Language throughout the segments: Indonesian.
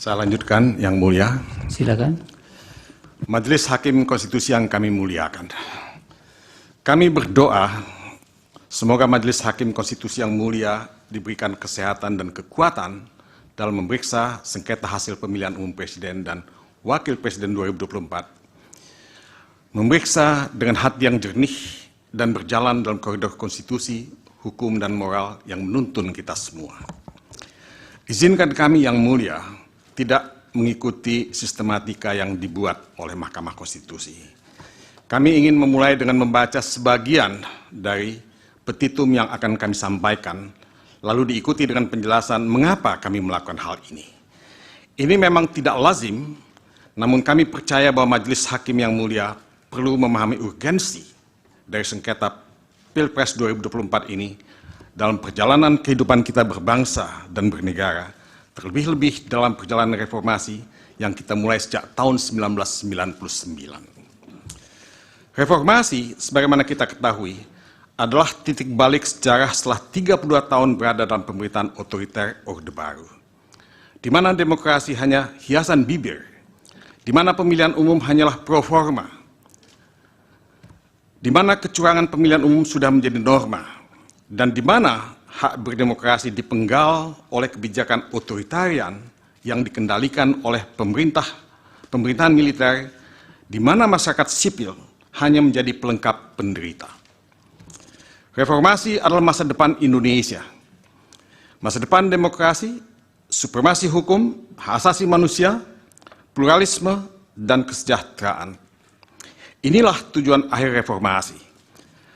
Saya lanjutkan, Yang Mulia. Silakan. Majelis Hakim Konstitusi yang kami muliakan. Kami berdoa semoga Majelis Hakim Konstitusi yang mulia diberikan kesehatan dan kekuatan dalam memeriksa sengketa hasil pemilihan umum Presiden dan Wakil Presiden 2024. Memeriksa dengan hati yang jernih dan berjalan dalam koridor konstitusi, hukum, dan moral yang menuntun kita semua. Izinkan kami yang mulia tidak mengikuti sistematika yang dibuat oleh Mahkamah Konstitusi. Kami ingin memulai dengan membaca sebagian dari petitum yang akan kami sampaikan, lalu diikuti dengan penjelasan mengapa kami melakukan hal ini. Ini memang tidak lazim, namun kami percaya bahwa Majelis Hakim yang mulia perlu memahami urgensi dari sengketa Pilpres 2024 ini dalam perjalanan kehidupan kita berbangsa dan bernegara, terlebih-lebih dalam perjalanan reformasi yang kita mulai sejak tahun 1999. Reformasi, sebagaimana kita ketahui, adalah titik balik sejarah setelah 32 tahun berada dalam pemerintahan otoriter Orde Baru, di mana demokrasi hanya hiasan bibir, di mana pemilihan umum hanyalah pro forma, di mana kecurangan pemilihan umum sudah menjadi norma, dan di mana hak berdemokrasi dipenggal oleh kebijakan otoritarian yang dikendalikan oleh pemerintahan militer, di mana masyarakat sipil hanya menjadi pelengkap penderita. Reformasi adalah masa depan Indonesia. Masa depan demokrasi, supremasi hukum, hak asasi manusia, pluralisme, dan kesejahteraan. Inilah tujuan akhir reformasi.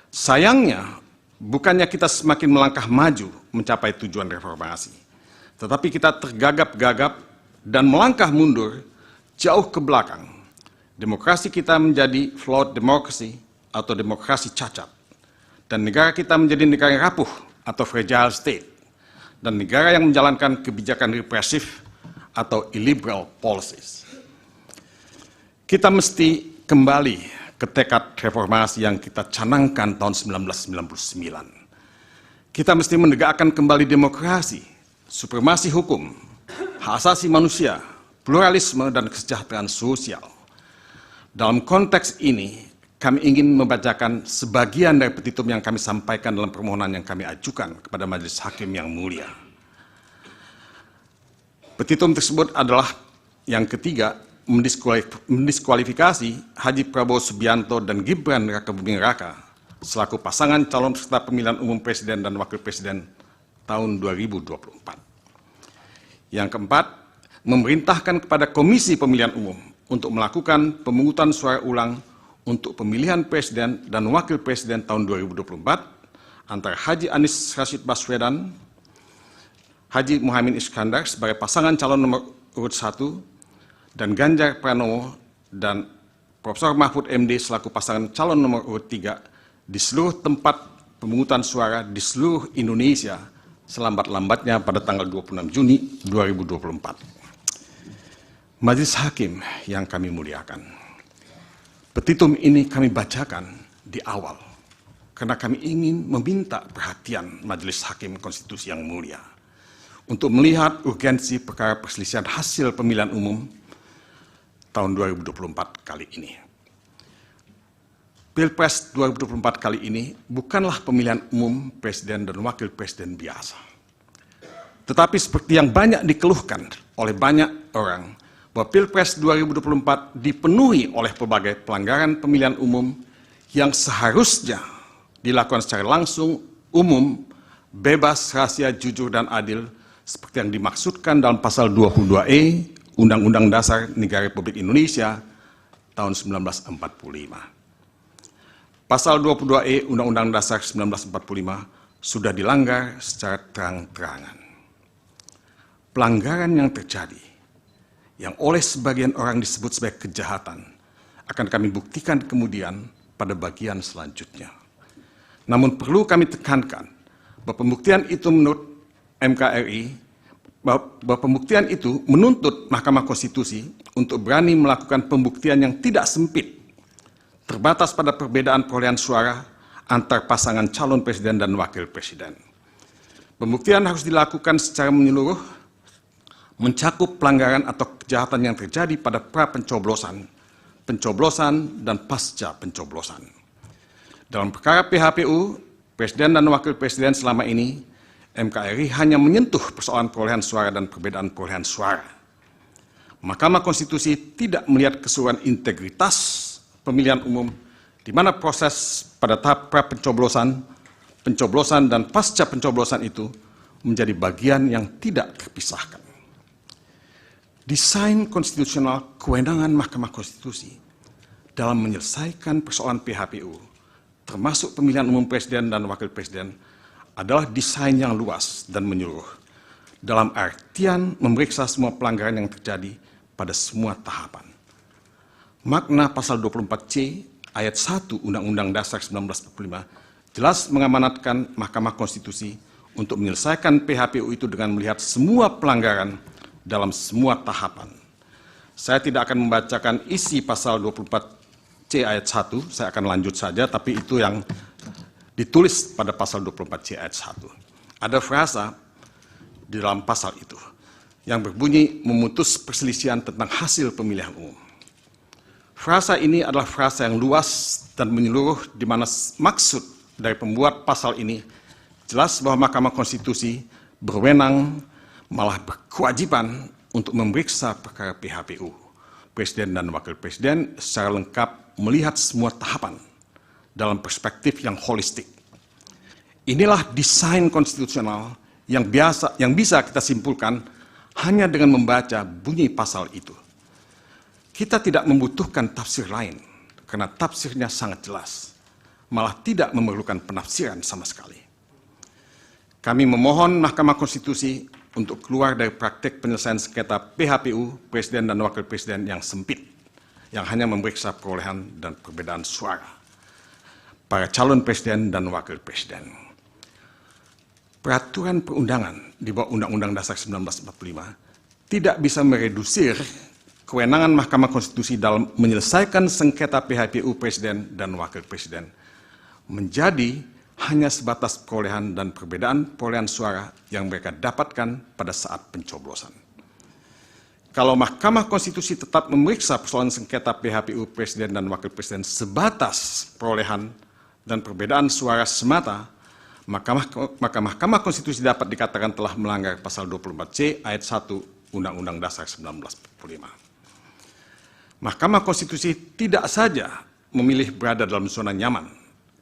Sayangnya, bukannya kita semakin melangkah maju mencapai tujuan reformasi, tetapi kita tergagap-gagap dan melangkah mundur jauh ke belakang. Demokrasi kita menjadi flawed democracy atau demokrasi cacat, dan negara kita menjadi negara yang rapuh atau fragile state, dan negara yang menjalankan kebijakan represif atau illiberal policies. Kita mesti kembali ke tekad reformasi yang kita canangkan tahun 1999. Kita mesti menegakkan kembali demokrasi, supremasi hukum, hak asasi manusia, pluralisme, dan kesejahteraan sosial. Dalam konteks ini, kami ingin membacakan sebagian dari petitum yang kami sampaikan dalam permohonan yang kami ajukan kepada Majelis Hakim yang mulia. Petitum tersebut adalah yang ketiga, mendiskualifikasi Haji Prabowo Subianto dan Gibran Rakabuming Raka selaku pasangan calon peserta pemilihan umum Presiden dan Wakil Presiden tahun 2024. Yang keempat, memerintahkan kepada Komisi Pemilihan Umum untuk melakukan pemungutan suara ulang untuk pemilihan Presiden dan Wakil Presiden tahun 2024 antara Haji Anies Rashid Baswedan, Haji Muhaimin Iskandar sebagai pasangan calon nomor urut 1, dan Ganjar Pranowo dan Profesor Mahfud MD selaku pasangan calon nomor urut 3 di seluruh tempat pemungutan suara di seluruh Indonesia selambat-lambatnya pada tanggal 26 Juni 2024. Majelis Hakim yang kami muliakan, petitum ini kami bacakan di awal karena kami ingin meminta perhatian Majelis Hakim Konstitusi yang mulia untuk melihat urgensi perkara perselisihan hasil pemilihan umum tahun 2024 kali ini. Pilpres 2024 kali ini bukanlah pemilihan umum Presiden dan Wakil Presiden biasa. Tetapi seperti yang banyak dikeluhkan oleh banyak orang, bahwa Pilpres 2024 dipenuhi oleh berbagai pelanggaran pemilihan umum yang seharusnya dilakukan secara langsung, umum, bebas, rahasia, jujur, dan adil, seperti yang dimaksudkan dalam pasal 22E Undang-Undang Dasar Negara Republik Indonesia tahun 1945. Pasal 22E Undang-Undang Dasar 1945 sudah dilanggar secara terang-terangan. Pelanggaran yang terjadi, yang oleh sebagian orang disebut sebagai kejahatan, akan kami buktikan kemudian pada bagian selanjutnya. Namun perlu kami tekankan bahwa pembuktian itu menurut MKRI, bahwa pembuktian itu menuntut Mahkamah Konstitusi untuk berani melakukan pembuktian yang tidak sempit, terbatas pada perbedaan perolehan suara antar pasangan calon presiden dan wakil presiden. Pembuktian harus dilakukan secara menyeluruh, mencakup pelanggaran atau kejahatan yang terjadi pada pra-pencoblosan, pencoblosan, dan pasca pencoblosan. Dalam perkara PHPU, Presiden dan Wakil Presiden selama ini, MKRI hanya menyentuh persoalan perolehan suara dan perbedaan perolehan suara. Mahkamah Konstitusi tidak melihat keseluruhan integritas pemilihan umum, di mana proses pada tahap pra-pencoblosan, pencoblosan, dan pasca pencoblosan itu menjadi bagian yang tidak terpisahkan. Desain konstitusional kewenangan Mahkamah Konstitusi dalam menyelesaikan persoalan PHPU, termasuk pemilihan umum presiden dan wakil presiden, adalah desain yang luas dan menyeluruh, dalam artian memeriksa semua pelanggaran yang terjadi pada semua tahapan. Makna pasal 24C ayat 1 Undang-Undang Dasar 1945 jelas mengamanatkan Mahkamah Konstitusi untuk menyelesaikan PHPU itu dengan melihat semua pelanggaran dalam semua tahapan. Saya tidak akan membacakan isi pasal 24C ayat 1, saya akan lanjut saja, tapi itu yang ditulis pada pasal 24C ayat 1. Ada frasa di dalam pasal itu yang berbunyi memutus perselisihan tentang hasil pemilihan umum. Frasa ini adalah frasa yang luas dan menyeluruh, di mana maksud dari pembuat pasal ini jelas bahwa Mahkamah Konstitusi berwenang, malah berkewajiban untuk memeriksa perkara PHPU, Presiden dan Wakil Presiden secara lengkap melihat semua tahapan dalam perspektif yang holistik. Inilah desain konstitusional yang bisa kita simpulkan hanya dengan membaca bunyi pasal itu. Kita tidak membutuhkan tafsir lain, karena tafsirnya sangat jelas, malah tidak memerlukan penafsiran sama sekali. Kami memohon Mahkamah Konstitusi untuk keluar dari praktek penyelesaian sengketa PHPU, Presiden dan Wakil Presiden yang sempit, yang hanya memeriksa perolehan dan perbedaan suara para calon presiden dan wakil presiden. Peraturan perundangan di bawah Undang-Undang Dasar 1945 tidak bisa meredusir kewenangan Mahkamah Konstitusi dalam menyelesaikan sengketa PHPU Presiden dan Wakil Presiden menjadi hanya sebatas perolehan dan perbedaan perolehan suara yang mereka dapatkan pada saat pencoblosan. Kalau Mahkamah Konstitusi tetap memeriksa persoalan sengketa PHPU Presiden dan Wakil Presiden sebatas perolehan dan perbedaan suara semata, maka Mahkamah Konstitusi dapat dikatakan telah melanggar pasal 24C ayat 1 Undang-Undang Dasar 1945. Mahkamah Konstitusi tidak saja memilih berada dalam zona nyaman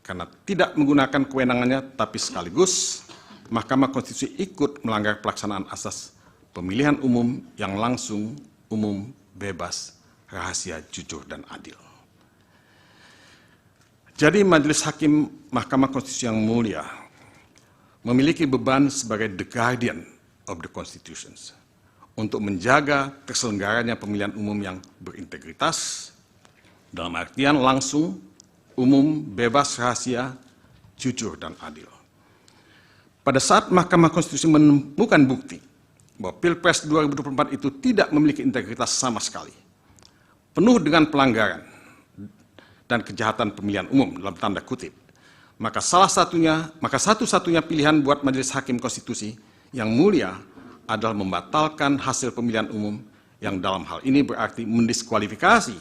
karena tidak menggunakan kewenangannya, tapi sekaligus Mahkamah Konstitusi ikut melanggar pelaksanaan asas pemilihan umum yang langsung, umum, bebas, rahasia, jujur, dan adil. Jadi Majelis Hakim Mahkamah Konstitusi yang mulia memiliki beban sebagai the guardian of the constitutions untuk menjaga terselenggaranya pemilihan umum yang berintegritas, dalam artian langsung, umum, bebas, rahasia, jujur, dan adil. Pada saat Mahkamah Konstitusi menemukan bukti bahwa Pilpres 2024 itu tidak memiliki integritas sama sekali, penuh dengan pelanggaran dan kejahatan pemilihan umum dalam tanda kutip, maka satu-satunya pilihan buat Majelis Hakim Konstitusi yang mulia adalah membatalkan hasil pemilihan umum, yang dalam hal ini berarti mendiskualifikasi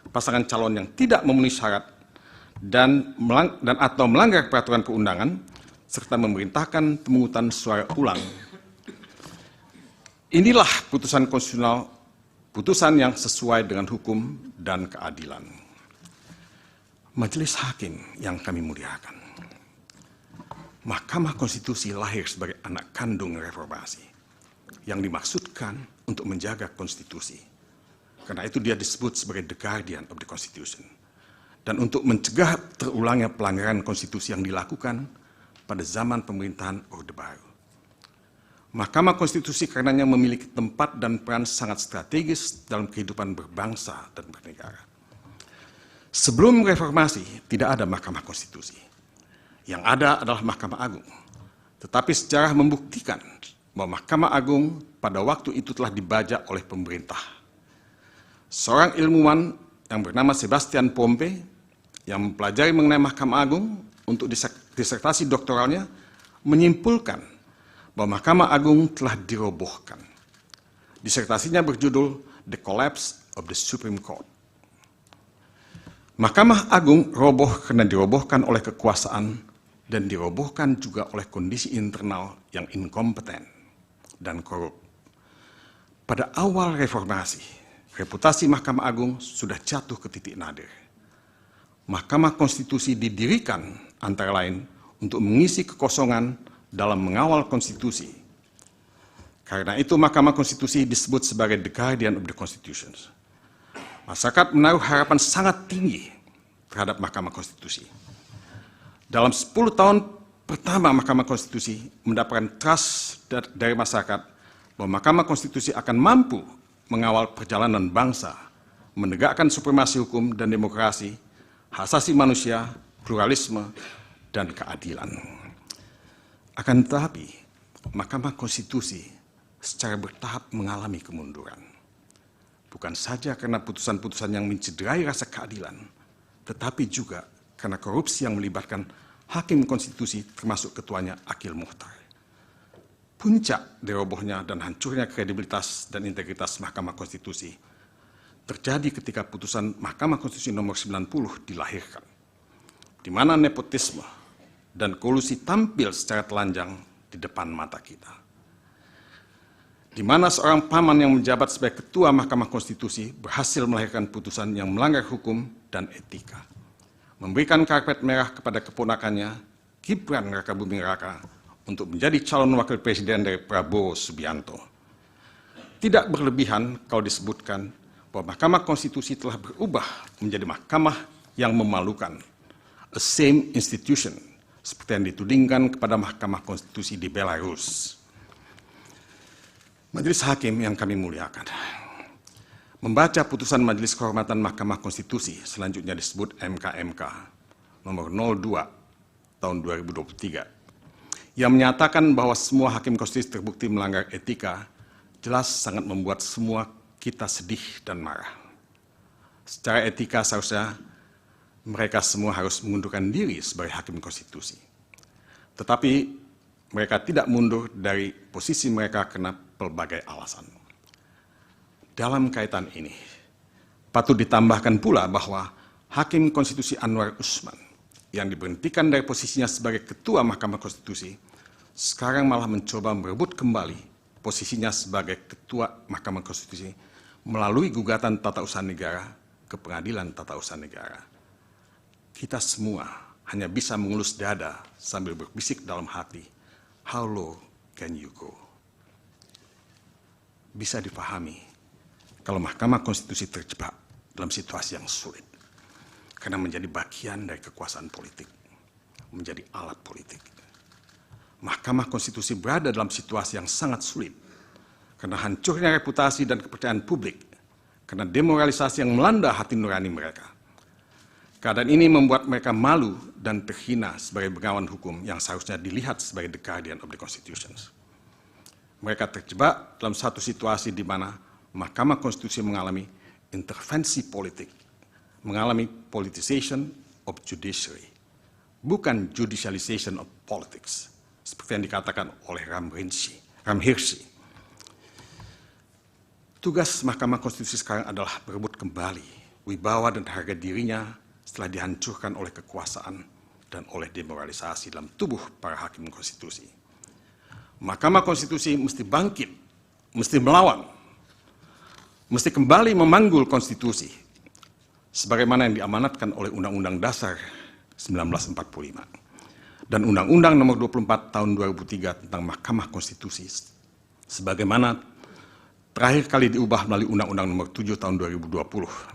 pasangan calon yang tidak memenuhi syarat dan atau melanggar peraturan perundangan, serta memerintahkan pemungutan suara ulang. Inilah putusan konstitusional, putusan yang sesuai dengan hukum dan keadilan. Majelis Hakim yang kami muliakan, Mahkamah Konstitusi lahir sebagai anak kandung reformasi yang dimaksudkan untuk menjaga konstitusi. Karena itu dia disebut sebagai the guardian of the constitution. Dan untuk mencegah terulangnya pelanggaran konstitusi yang dilakukan pada zaman pemerintahan Orde Baru. Mahkamah Konstitusi karenanya memiliki tempat dan peran sangat strategis dalam kehidupan berbangsa dan bernegara. Sebelum reformasi, tidak ada Mahkamah Konstitusi. Yang ada adalah Mahkamah Agung. Tetapi sejarah membuktikan bahwa Mahkamah Agung pada waktu itu telah dibajak oleh pemerintah. Seorang ilmuwan yang bernama Sebastian Pompe, yang mempelajari mengenai Mahkamah Agung untuk disertasi doktoralnya, menyimpulkan bahwa Mahkamah Agung telah dirobohkan Disertasinya berjudul The Collapse of the Supreme Court. Mahkamah Agung roboh karena dirobohkan oleh kekuasaan dan dirobohkan juga oleh kondisi internal yang inkompeten dan korup. Pada awal reformasi, reputasi Mahkamah Agung sudah jatuh ke titik nadir. Mahkamah Konstitusi didirikan antara lain untuk mengisi kekosongan dalam mengawal konstitusi. Karena itu Mahkamah Konstitusi disebut sebagai the guardian of the Constitution. Masyarakat menaruh harapan sangat tinggi terhadap Mahkamah Konstitusi. Dalam 10 tahun pertama Mahkamah Konstitusi mendapatkan trust dari masyarakat bahwa Mahkamah Konstitusi akan mampu mengawal perjalanan bangsa, menegakkan supremasi hukum dan demokrasi, hak asasi manusia, pluralisme, dan keadilan. Akan tetapi, Mahkamah Konstitusi secara bertahap mengalami kemunduran. Bukan saja karena putusan-putusan yang mencederai rasa keadilan, tetapi juga karena korupsi yang melibatkan hakim konstitusi termasuk ketuanya Akil Mukhtar. Puncak dari robohnya dan hancurnya kredibilitas dan integritas Mahkamah Konstitusi terjadi ketika putusan Mahkamah Konstitusi nomor 90 dilahirkan, di mana nepotisme dan kolusi tampil secara telanjang di depan mata kita. Di mana seorang paman yang menjabat sebagai ketua Mahkamah Konstitusi berhasil melahirkan putusan yang melanggar hukum dan etika, memberikan karpet merah kepada keponakannya, Gibran Rakabuming Raka, untuk menjadi calon wakil presiden dari Prabowo Subianto. Tidak berlebihan kalau disebutkan bahwa Mahkamah Konstitusi telah berubah menjadi mahkamah yang memalukan, a same institution, seperti yang ditudingkan kepada Mahkamah Konstitusi di Belarus. Majelis Hakim yang kami muliakan, membaca putusan Majelis Kehormatan Mahkamah Konstitusi, selanjutnya disebut MKMK, nomor 02 tahun 2023, yang menyatakan bahwa semua hakim konstitusi terbukti melanggar etika, jelas sangat membuat semua kita sedih dan marah. Secara etika seharusnya mereka semua harus mengundurkan diri sebagai hakim konstitusi. Tetapi mereka tidak mundur dari posisi mereka karena pelbagai alasan. Dalam kaitan ini, patut ditambahkan pula bahwa Hakim Konstitusi Anwar Usman yang diberhentikan dari posisinya sebagai Ketua Mahkamah Konstitusi, sekarang malah mencoba merebut kembali posisinya sebagai Ketua Mahkamah Konstitusi melalui gugatan tata usaha negara ke Pengadilan Tata Usaha Negara. Kita semua hanya bisa mengelus dada sambil berbisik dalam hati, how low can you go? Bisa dipahami kalau Mahkamah Konstitusi terjebak dalam situasi yang sulit, karena menjadi bagian dari kekuasaan politik, menjadi alat politik. Mahkamah Konstitusi berada dalam situasi yang sangat sulit, karena hancurnya reputasi dan kepercayaan publik, karena demoralisasi yang melanda hati nurani mereka. Keadaan ini membuat mereka malu dan terhina sebagai bengawan hukum yang seharusnya dilihat sebagai the guardian of the Constitution. Mereka terjebak dalam satu situasi di mana Mahkamah Konstitusi mengalami intervensi politik, mengalami politicization of judiciary, bukan judicialization of politics, seperti yang dikatakan oleh Ramhirsi. Tugas Mahkamah Konstitusi sekarang adalah berebut kembali wibawa dan harga dirinya setelah dihancurkan oleh kekuasaan dan oleh demoralisasi dalam tubuh para hakim konstitusi. Mahkamah Konstitusi mesti bangkit, mesti melawan, mesti kembali memanggul konstitusi, sebagaimana yang diamanatkan oleh Undang-Undang Dasar 1945 dan Undang-Undang Nomor 24 Tahun 2003 tentang Mahkamah Konstitusi, sebagaimana terakhir kali diubah melalui Undang-Undang Nomor 7 Tahun 2020.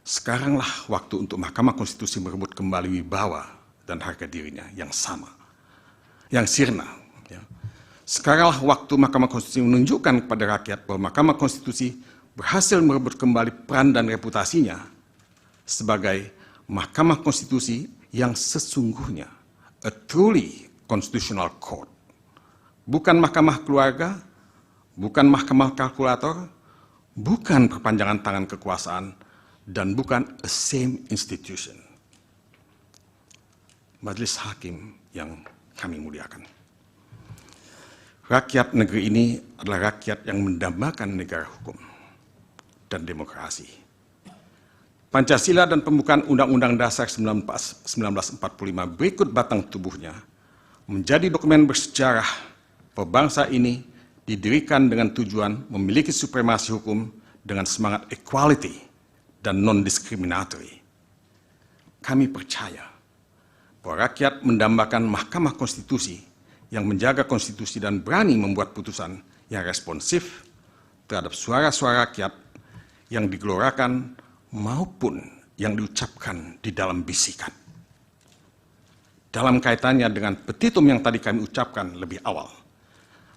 Sekaranglah waktu untuk Mahkamah Konstitusi merebut kembali wibawa dan harga dirinya yang sama, yang sirna. Sekaranglah waktu Mahkamah Konstitusi menunjukkan kepada rakyat bahwa Mahkamah Konstitusi berhasil merebut kembali peran dan reputasinya sebagai Mahkamah Konstitusi yang sesungguhnya, a truly constitutional court. Bukan mahkamah keluarga, bukan mahkamah kalkulator, bukan perpanjangan tangan kekuasaan, dan bukan a same institution. Majelis Hakim yang kami muliakan, Rakyat negeri ini adalah rakyat yang mendambakan negara hukum dan demokrasi. Pancasila dan pembukaan Undang-Undang Dasar 1945 berikut batang tubuhnya menjadi dokumen bersejarah bahwa bangsa ini didirikan dengan tujuan memiliki supremasi hukum dengan semangat equality dan non-discriminatory. Kami percaya bahwa rakyat mendambakan Mahkamah Konstitusi yang menjaga konstitusi dan berani membuat putusan yang responsif terhadap suara-suara rakyat yang digelorakan maupun yang diucapkan di dalam bisikan. Dalam kaitannya dengan petitum yang tadi kami ucapkan lebih awal,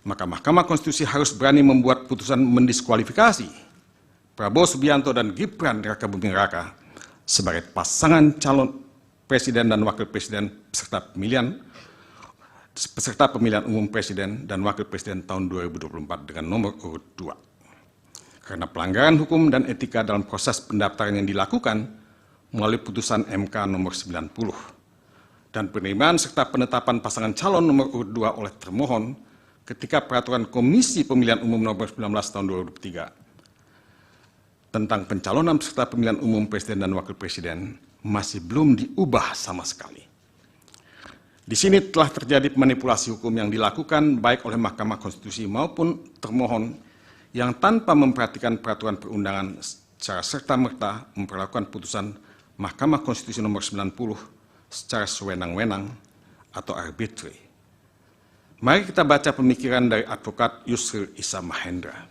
maka Mahkamah Konstitusi harus berani membuat putusan mendiskualifikasi Prabowo Subianto dan Gibran Rakabuming Raka sebagai pasangan calon presiden dan wakil presiden peserta pemilihan umum presiden dan wakil presiden tahun 2024 dengan nomor urut 2. Karena pelanggaran hukum dan etika dalam proses pendaftaran yang dilakukan melalui putusan MK nomor 90 dan penerimaan serta penetapan pasangan calon nomor urut 2 oleh termohon ketika peraturan Komisi Pemilihan Umum nomor 19 tahun 2003 tentang pencalonan peserta pemilihan umum presiden dan wakil presiden masih belum diubah sama sekali. Di sini telah terjadi manipulasi hukum yang dilakukan baik oleh Mahkamah Konstitusi maupun termohon yang tanpa memperhatikan peraturan perundangan secara serta-merta memperlakukan putusan Mahkamah Konstitusi nomor 90 secara sewenang-wenang atau arbitrary. Mari kita baca pemikiran dari advokat Yusril Issa Mahendra.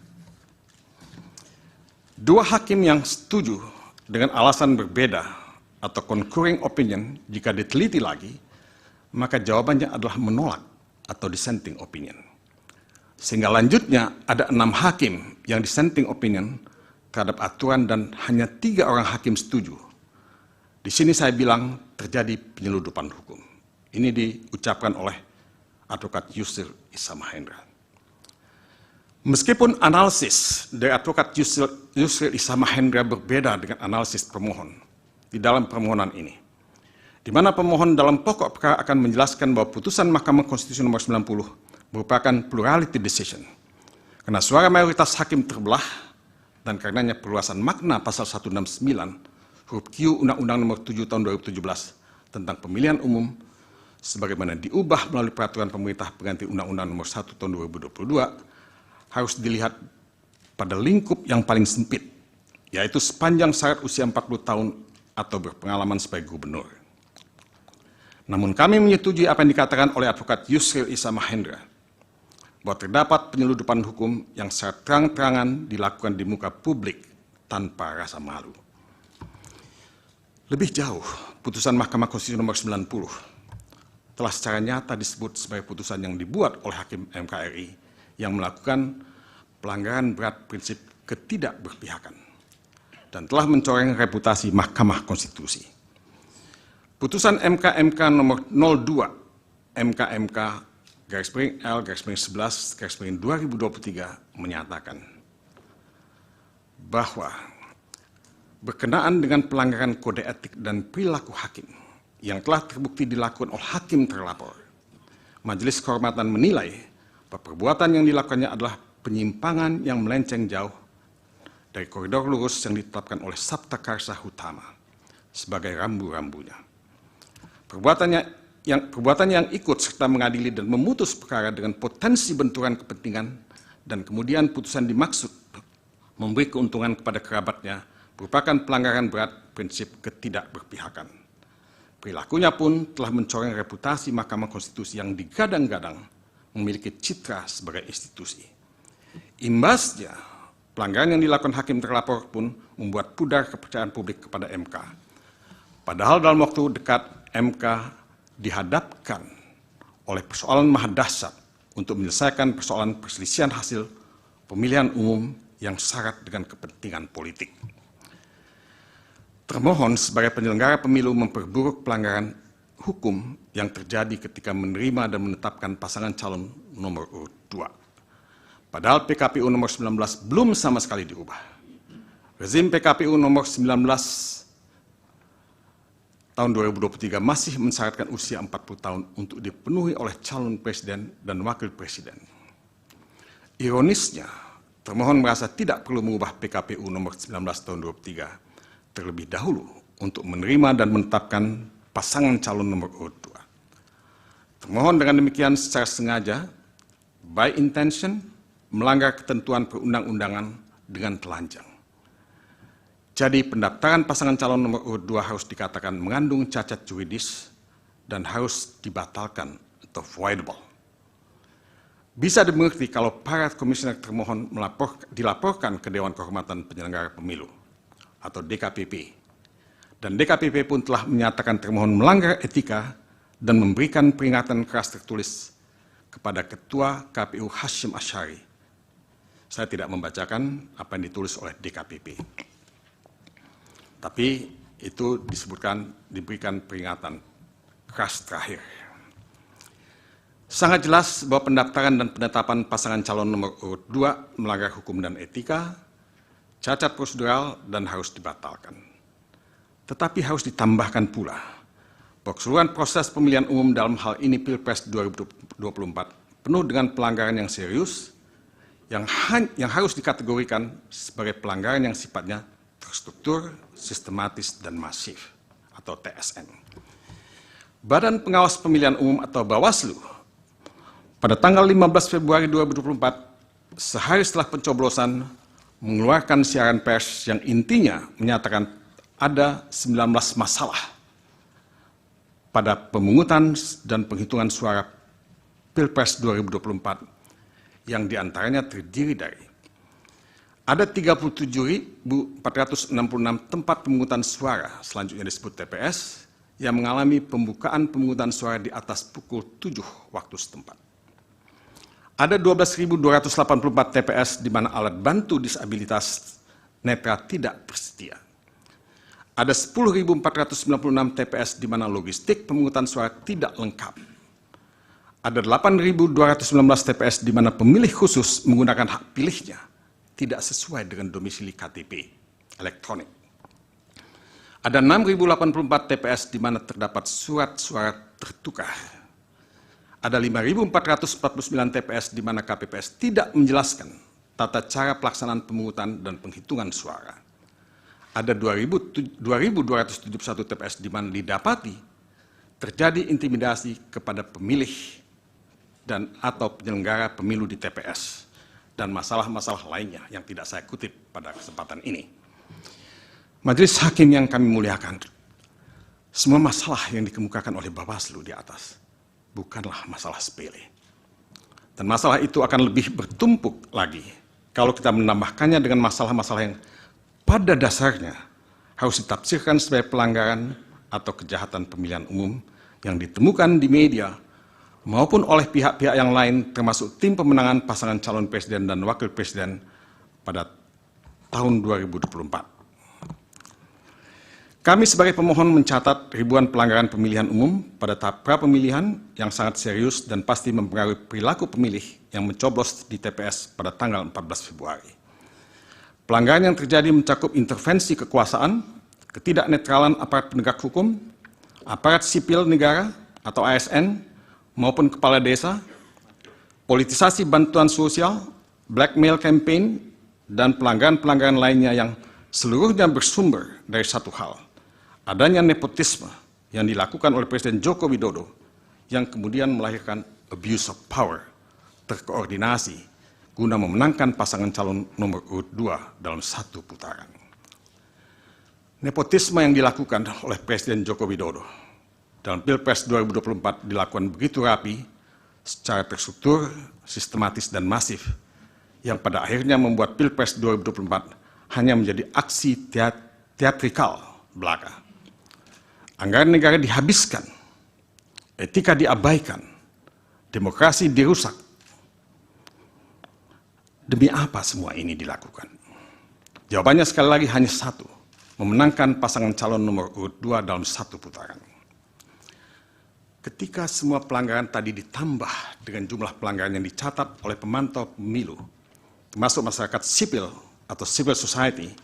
Dua hakim yang setuju dengan alasan berbeda atau concurring opinion jika diteliti lagi, maka jawabannya adalah menolak atau dissenting opinion. Sehingga lanjutnya ada 6 hakim yang dissenting opinion terhadap aturan dan hanya 3 orang hakim setuju. Di sini saya bilang terjadi penyeludupan hukum. Ini diucapkan oleh advokat Yusril Issa Mahendra. Meskipun analisis dari advokat Yusril Issa Mahendra berbeda dengan analisis pemohon di dalam permohonan ini, di mana pemohon dalam pokok perkara akan menjelaskan bahwa putusan Mahkamah Konstitusi nomor 90 merupakan plurality decision. Karena suara mayoritas hakim terbelah dan karenanya perluasan makna pasal 169 huruf Q Undang-Undang nomor 7 tahun 2017 tentang pemilihan umum sebagaimana diubah melalui peraturan pemerintah pengganti Undang-Undang nomor 1 tahun 2022 harus dilihat pada lingkup yang paling sempit, yaitu sepanjang syarat usia 40 tahun atau berpengalaman sebagai gubernur. Namun kami menyetujui apa yang dikatakan oleh advokat Yusril Issa Mahendra, bahwa terdapat penyeludupan hukum yang secara terang-terangan dilakukan di muka publik tanpa rasa malu. Lebih jauh, putusan Mahkamah Konstitusi nomor 90 telah secara nyata disebut sebagai putusan yang dibuat oleh Hakim MK RI yang melakukan pelanggaran berat prinsip ketidakberpihakan dan telah mencoreng reputasi Mahkamah Konstitusi. Putusan MK nomor 02 MK L/11/2023 menyatakan bahwa berkenaan dengan pelanggaran kode etik dan perilaku hakim yang telah terbukti dilakukan oleh hakim terlapor, Majelis Kehormatan menilai bahwa perbuatan yang dilakukannya adalah penyimpangan yang melenceng jauh dari koridor lurus yang ditetapkan oleh Sabta Karsa Utama sebagai rambu-rambunya. Perbuatan yang ikut serta mengadili dan memutus perkara dengan potensi benturan kepentingan dan kemudian putusan dimaksud memberi keuntungan kepada kerabatnya merupakan pelanggaran berat prinsip ketidakberpihakan. Perilakunya pun telah mencoreng reputasi Mahkamah Konstitusi yang digadang-gadang memiliki citra sebagai institusi. Imbasnya, pelanggaran yang dilakukan hakim terlapor pun membuat pudar kepercayaan publik kepada MK. Padahal dalam waktu dekat MK dihadapkan oleh persoalan maha dahsyat untuk menyelesaikan persoalan perselisihan hasil pemilihan umum yang syarat dengan kepentingan politik. Termohon sebagai penyelenggara pemilu memperburuk pelanggaran hukum yang terjadi ketika menerima dan menetapkan pasangan calon nomor urut 2. Padahal PKPU nomor 19 belum sama sekali diubah. Rezim PKPU nomor 19 tahun 2023 masih mensyaratkan usia 40 tahun untuk dipenuhi oleh calon presiden dan wakil presiden. Ironisnya, termohon merasa tidak perlu mengubah PKPU nomor 19 tahun 2003 terlebih dahulu untuk menerima dan menetapkan pasangan calon nomor urut 2. Termohon dengan demikian secara sengaja, by intention, melanggar ketentuan perundang-undangan dengan telanjang. Jadi pendaftaran pasangan calon nomor urut 2 harus dikatakan mengandung cacat juridis dan harus dibatalkan atau voidable. Bisa dimengerti kalau para komisioner termohon dilaporkan ke Dewan Kehormatan Penyelenggara Pemilu atau DKPP. Dan DKPP pun telah menyatakan termohon melanggar etika dan memberikan peringatan keras tertulis kepada Ketua KPU Hashim Asyari. Saya tidak membacakan apa yang ditulis oleh DKPP. Tapi itu diberikan peringatan keras terakhir. Sangat jelas bahwa pendaftaran dan penetapan pasangan calon nomor urut 2 melanggar hukum dan etika, cacat prosedural, dan harus dibatalkan. Tetapi harus ditambahkan pula bahwa keseluruhan proses pemilihan umum dalam hal ini Pilpres 2024 penuh dengan pelanggaran yang serius yang harus dikategorikan sebagai pelanggaran yang sifatnya terstruktur, sistematis, dan masif atau TSM. Badan Pengawas Pemilihan Umum atau Bawaslu pada tanggal 15 Februari 2024, sehari setelah pencoblosan, mengeluarkan siaran pers yang intinya menyatakan ada 19 masalah pada pemungutan dan penghitungan suara Pilpres 2024 yang diantaranya terdiri dari ada 37.466 tempat pemungutan suara, selanjutnya disebut TPS, yang mengalami pembukaan pemungutan suara di atas pukul 7 waktu setempat. Ada 12.284 TPS di mana alat bantu disabilitas netra tidak bersedia. Ada 10.496 TPS di mana logistik pemungutan suara tidak lengkap. Ada 8.219 TPS di mana pemilih khusus menggunakan hak pilihnya tidak sesuai dengan domisili KTP elektronik. Ada 6.084 TPS di mana terdapat surat suara tertukar. Ada 5.449 TPS di mana KPPS tidak menjelaskan tata cara pelaksanaan pemungutan dan penghitungan suara. Ada 2.271 TPS di mana didapati terjadi intimidasi kepada pemilih dan atau penyelenggara pemilu di TPS. Dan masalah-masalah lainnya yang tidak saya kutip pada kesempatan ini. Majelis Hakim yang kami muliakan, semua masalah yang dikemukakan oleh Bawaslu di atas bukanlah masalah sepele. Dan masalah itu akan lebih bertumpuk lagi kalau kita menambahkannya dengan masalah-masalah yang pada dasarnya harus ditafsirkan sebagai pelanggaran atau kejahatan pemilihan umum yang ditemukan di media maupun oleh pihak-pihak yang lain termasuk tim pemenangan pasangan calon presiden dan wakil presiden pada tahun 2024. Kami sebagai pemohon mencatat ribuan pelanggaran pemilihan umum pada tahap pra-pemilihan yang sangat serius dan pasti mempengaruhi perilaku pemilih yang mencoblos di TPS pada tanggal 14 Februari. Pelanggaran yang terjadi mencakup intervensi kekuasaan, ketidaknetralan aparat penegak hukum, aparat sipil negara atau ASN, maupun kepala desa, politisasi bantuan sosial, blackmail campaign, dan pelanggaran-pelanggaran lainnya yang seluruhnya bersumber dari satu hal, adanya nepotisme yang dilakukan oleh Presiden Joko Widodo yang kemudian melahirkan abuse of power, terkoordinasi, guna memenangkan pasangan calon nomor urut 2 dalam satu putaran. Nepotisme yang dilakukan oleh Presiden Joko Widodo dalam Pilpres 2024 dilakukan begitu rapi, secara terstruktur, sistematis, dan masif, yang pada akhirnya membuat Pilpres 2024 hanya menjadi aksi teatrikal belaka. Anggaran negara dihabiskan, etika diabaikan, demokrasi dirusak. Demi apa semua ini dilakukan? Jawabannya sekali lagi hanya satu, memenangkan pasangan calon nomor urut 2 dalam satu putaran. Ketika semua pelanggaran tadi ditambah dengan jumlah pelanggaran yang dicatat oleh pemantau pemilu, termasuk masyarakat sipil atau civil society,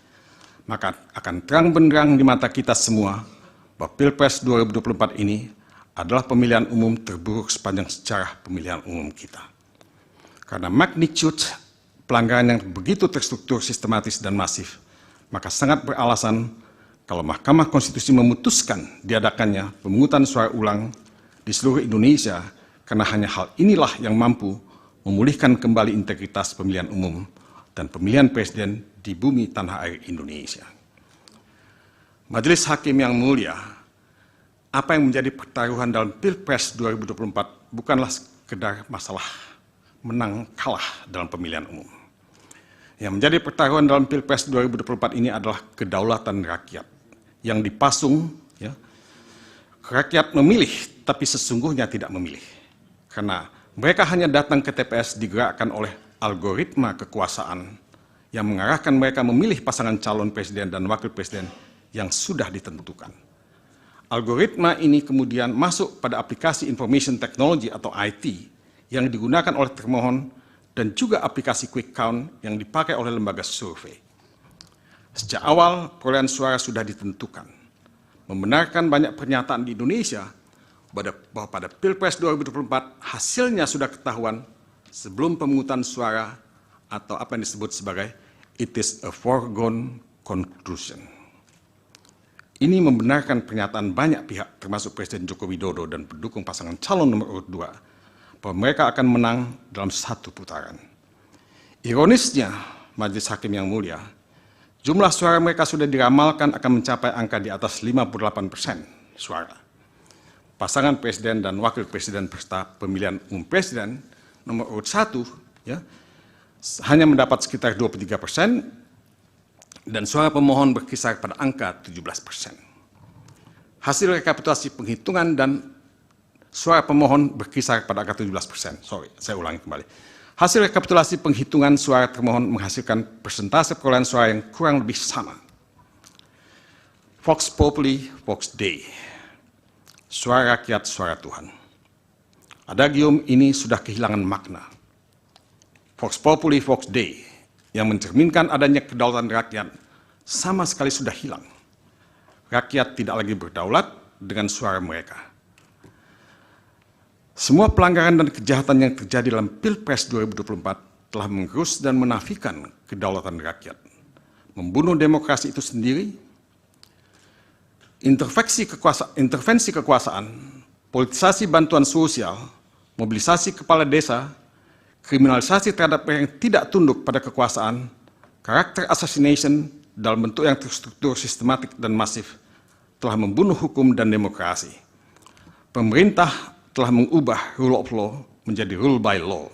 maka akan terang benderang di mata kita semua bahwa Pilpres 2024 ini adalah pemilihan umum terburuk sepanjang sejarah pemilihan umum kita. Karena magnitude pelanggaran yang begitu terstruktur, sistematis, dan masif, maka sangat beralasan kalau Mahkamah Konstitusi memutuskan diadakannya pemungutan suara ulang di seluruh Indonesia, karena hanya hal inilah yang mampu memulihkan kembali integritas pemilihan umum dan pemilihan presiden di bumi tanah air Indonesia. Majelis Hakim yang mulia, apa yang menjadi pertaruhan dalam Pilpres 2024 bukanlah sekedar masalah menang kalah dalam pemilihan umum. Yang menjadi pertaruhan dalam Pilpres 2024 ini adalah kedaulatan rakyat yang dipasung, ya, rakyat memilih tapi sesungguhnya tidak memilih. Karena mereka hanya datang ke TPS digerakkan oleh algoritma kekuasaan yang mengarahkan mereka memilih pasangan calon presiden dan wakil presiden yang sudah ditentukan. Algoritma ini kemudian masuk pada aplikasi information technology atau IT yang digunakan oleh termohon dan juga aplikasi quick count yang dipakai oleh lembaga survei. Sejak awal perolehan suara sudah ditentukan, membenarkan banyak pernyataan di Indonesia bahwa pada Pilpres 2024 hasilnya sudah ketahuan sebelum pemungutan suara atau apa yang disebut sebagai it is a foregone conclusion. Ini membenarkan pernyataan banyak pihak termasuk Presiden Joko Widodo dan pendukung pasangan calon nomor urut 2 bahwa mereka akan menang dalam satu putaran. Ironisnya, Majelis Hakim yang mulia, jumlah suara mereka sudah diramalkan akan mencapai angka di atas 58% suara. Pasangan presiden dan wakil presiden peserta pemilihan umum presiden nomor urut 1 ya, hanya mendapat sekitar 23% dan suara pemohon berkisar pada angka 17%. Hasil rekapitulasi penghitungan dan suara pemohon berkisar pada angka 17%. Sorry, saya ulangi kembali. Hasil rekapitulasi penghitungan suara termohon menghasilkan persentase perolehan suara yang kurang lebih sama. Vox Populi, Vox Dei. Suara rakyat, suara Tuhan. Adagium ini sudah kehilangan makna. Vox Populi, Vox Dei yang mencerminkan adanya kedaulatan rakyat sama sekali sudah hilang. Rakyat tidak lagi berdaulat dengan suara mereka. Semua pelanggaran dan kejahatan yang terjadi dalam Pilpres 2024 telah mengerus dan menafikan kedaulatan rakyat, membunuh demokrasi itu sendiri, intervensi kekuasaan, politisasi bantuan sosial, mobilisasi kepala desa, kriminalisasi terhadap yang tidak tunduk pada kekuasaan, karakter assassination dalam bentuk yang terstruktur, sistematik, dan masif telah membunuh hukum dan demokrasi. Pemerintah telah mengubah rule of law menjadi rule by law.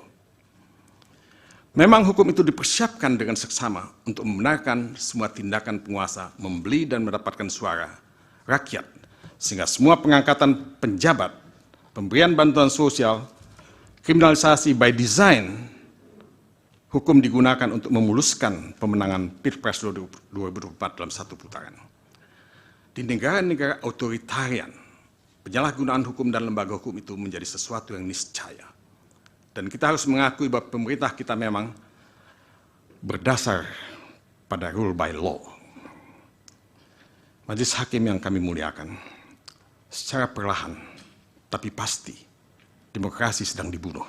Memang hukum itu dipersiapkan dengan seksama untuk membenarkan semua tindakan penguasa membeli dan mendapatkan suara rakyat, sehingga semua pengangkatan penjabat, pemberian bantuan sosial, kriminalisasi by design, hukum digunakan untuk memuluskan pemenangan Pilpres 2024 dalam satu putaran. Di negara-negara otoritarian, penyalahgunaan hukum dan lembaga hukum itu menjadi sesuatu yang niscaya. Dan kita harus mengakui bahwa pemerintah kita memang berdasar pada rule by law. Majelis Hakim yang kami muliakan, secara perlahan tapi pasti demokrasi sedang dibunuh.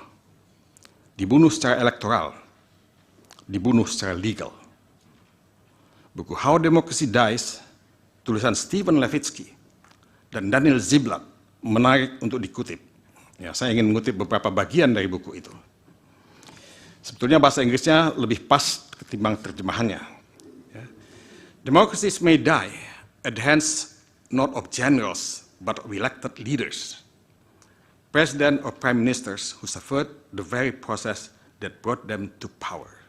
Dibunuh secara elektoral, dibunuh secara legal. Buku How Democracy Dies, tulisan Stephen Levitsky dan Daniel Ziblatt menarik untuk dikutip. Ya, saya ingin mengutip beberapa bagian dari buku itu. Sebetulnya bahasa Inggrisnya lebih pas ketimbang terjemahannya. Ya. Democracies may die at the hands not of generals but of elected leaders, president or prime ministers who suffered the very process that brought them to power.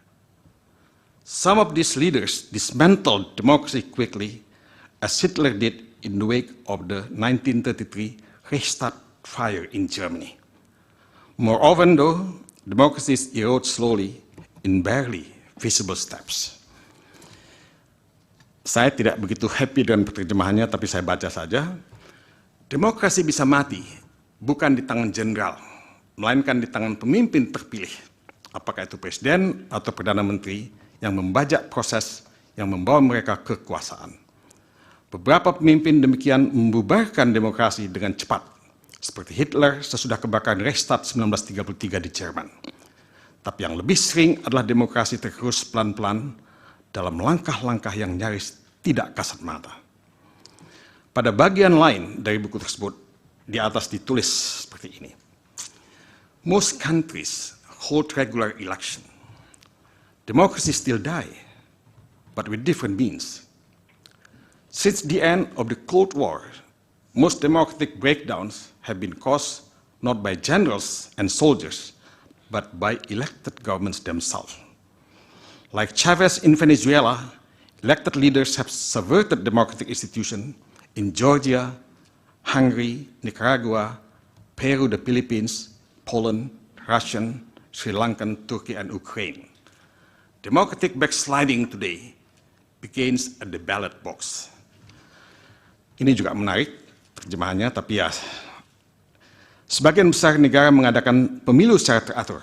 Some of these leaders dismantled democracy quickly, as Hitler did in the wake of the 1933 Reichstag fire in Germany. More often though, democracies erode slowly in barely visible steps. Saya tidak begitu happy dengan penerjemahannya, tapi saya baca saja. Demokrasi bisa mati bukan di tangan jenderal, melainkan di tangan pemimpin terpilih, apakah itu presiden atau perdana menteri yang membajak proses yang membawa mereka ke kekuasaan. Beberapa pemimpin demikian membubarkan demokrasi dengan cepat, seperti Hitler sesudah kebakaran Reichstag 1933 di Jerman. Tapi yang lebih sering adalah demokrasi tergerus pelan-pelan dalam langkah-langkah yang nyaris tidak kasat mata. Pada bagian lain dari buku tersebut, di atas ditulis seperti ini. Most countries hold regular election. Democracy still die, but with different means. Since the end of the Cold War, most democratic breakdowns have been caused not by generals and soldiers, but by elected governments themselves. Like Chavez in Venezuela, elected leaders have subverted democratic institutions in Georgia, Hungary, Nicaragua, Peru, the Philippines, Poland, Russia, Sri Lanka, Turkey, and Ukraine. Democratic backsliding today begins at the ballot box. Ini juga menarik terjemahannya, tapi ya, sebagian besar negara mengadakan pemilu secara teratur.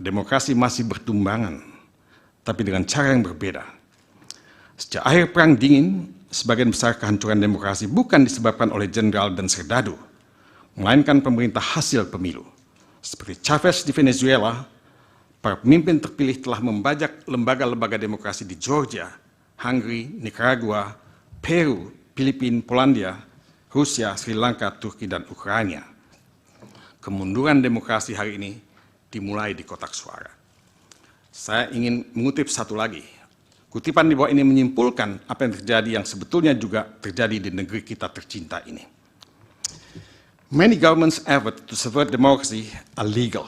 Demokrasi masih bertumbangan, tapi dengan cara yang berbeda. Sejak akhir Perang Dingin, sebagian besar kehancuran demokrasi bukan disebabkan oleh jenderal dan serdadu, melainkan pemerintah hasil pemilu. Seperti Chavez di Venezuela, para pemimpin terpilih telah membajak lembaga-lembaga demokrasi di Georgia, Hungary, Nicaragua, Peru, Filipina, Polandia, Rusia, Sri Lanka, Turki, dan Ukraina. Kemunduran demokrasi hari ini dimulai di kotak suara. Saya ingin mengutip satu lagi. Kutipan di bawah ini menyimpulkan apa yang terjadi yang sebetulnya juga terjadi di negeri kita tercinta ini. Many governments' efforts to subvert democracy are legal,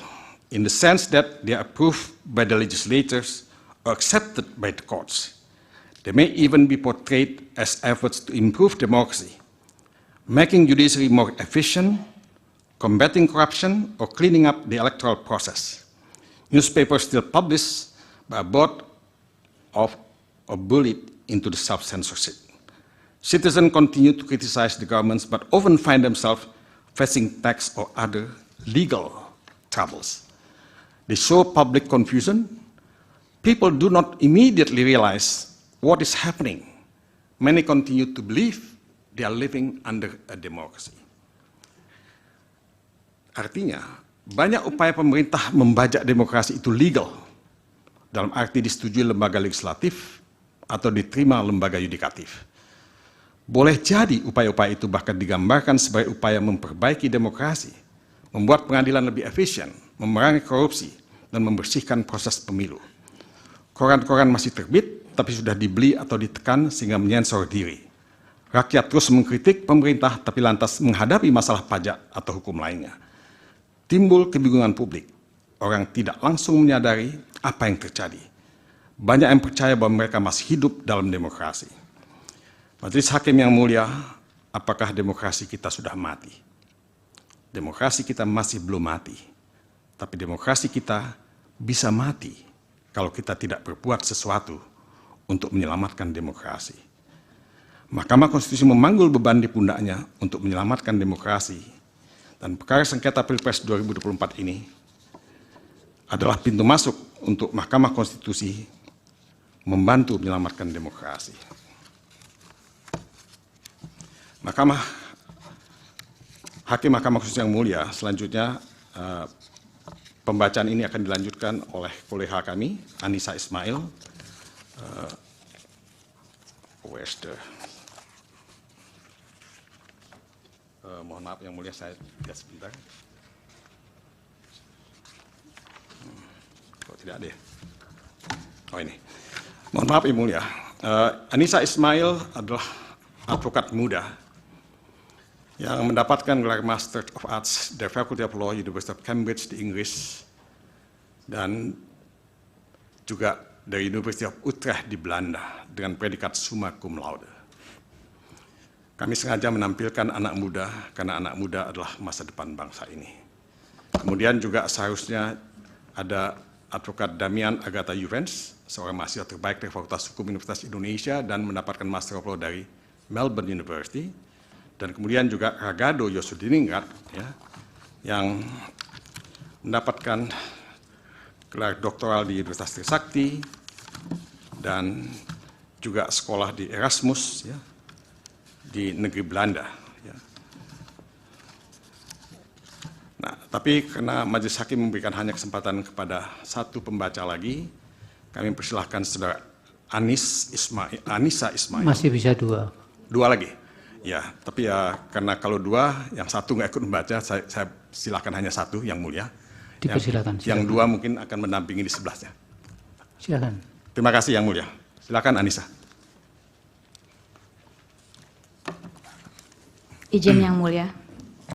in the sense that they are approved by the legislators or accepted by the courts. They may even be portrayed as efforts to improve democracy, making judiciary more efficient, combating corruption, or cleaning up the electoral process. Newspapers still publish, but are bought off or bullied into the self-censorship. Citizens continue to criticize the governments, but often find themselves facing tax or other legal troubles. They show public confusion. People do not immediately realize what is happening. Many continue to believe they are living under a democracy. Artinya, banyak upaya pemerintah membajak demokrasi itu legal, dalam arti disetujui lembaga legislatif atau diterima lembaga yudikatif. Boleh jadi upaya-upaya itu bahkan digambarkan sebagai upaya memperbaiki demokrasi, membuat pengadilan lebih efisien, memerangi korupsi, dan membersihkan proses pemilu. Koran-koran masih terbit, tapi sudah dibeli atau ditekan sehingga menyensor diri. Rakyat terus mengkritik pemerintah, tapi lantas menghadapi masalah pajak atau hukum lainnya. Timbul kebingungan publik. Orang tidak langsung menyadari apa yang terjadi. Banyak yang percaya bahwa mereka masih hidup dalam demokrasi. Majelis Hakim yang mulia, apakah demokrasi kita sudah mati? Demokrasi kita masih belum mati. Tapi demokrasi kita bisa mati kalau kita tidak berbuat sesuatu untuk menyelamatkan demokrasi. Mahkamah Konstitusi memanggul beban di pundaknya untuk menyelamatkan demokrasi. Dan perkara sengketa Pilpres 2024 ini adalah pintu masuk untuk Mahkamah Konstitusi membantu menyelamatkan demokrasi. Hakim Mahkamah Konstitusi yang mulia, selanjutnya pembacaan ini akan dilanjutkan oleh kolega kami, Anissa Ismail. Mohon maaf yang mulia, saya lihat sebentar. Kok tidak ada ya? Oh ini. Mohon maaf yang mulia. Anissa Ismail adalah advokat muda yang mendapatkan gelar Master of Arts dari Faculty of Law University of Cambridge di Inggris dan juga dari University of Utrecht di Belanda dengan predikat summa cum laude. Kami sengaja menampilkan anak muda karena anak muda adalah masa depan bangsa ini. Kemudian juga seharusnya ada advokat Damian Agatha Juvens, seorang mahasiswa terbaik dari Fakultas Hukum Universitas Indonesia dan mendapatkan Master of Law dari Melbourne University. Dan kemudian juga Ragado Yosudiningrat, ya, yang mendapatkan gelar doktoral di Universitas Trisakti dan juga sekolah di Erasmus, ya, di negeri Belanda. Ya. Nah, Tapi karena Majelis Hakim memberikan hanya kesempatan kepada satu pembaca lagi, kami persilahkan Saudara Anissa Ismail. Masih bisa 2. 2 lagi. Ya, tapi ya karena kalau 2, yang 1 nggak ikut membaca, saya silakan hanya 1 yang mulia. Dipersilakan. Yang 2 mungkin akan mendampingi di sebelahnya. Silakan. Terima kasih yang mulia. Silakan Anissa. Izin yang mulia.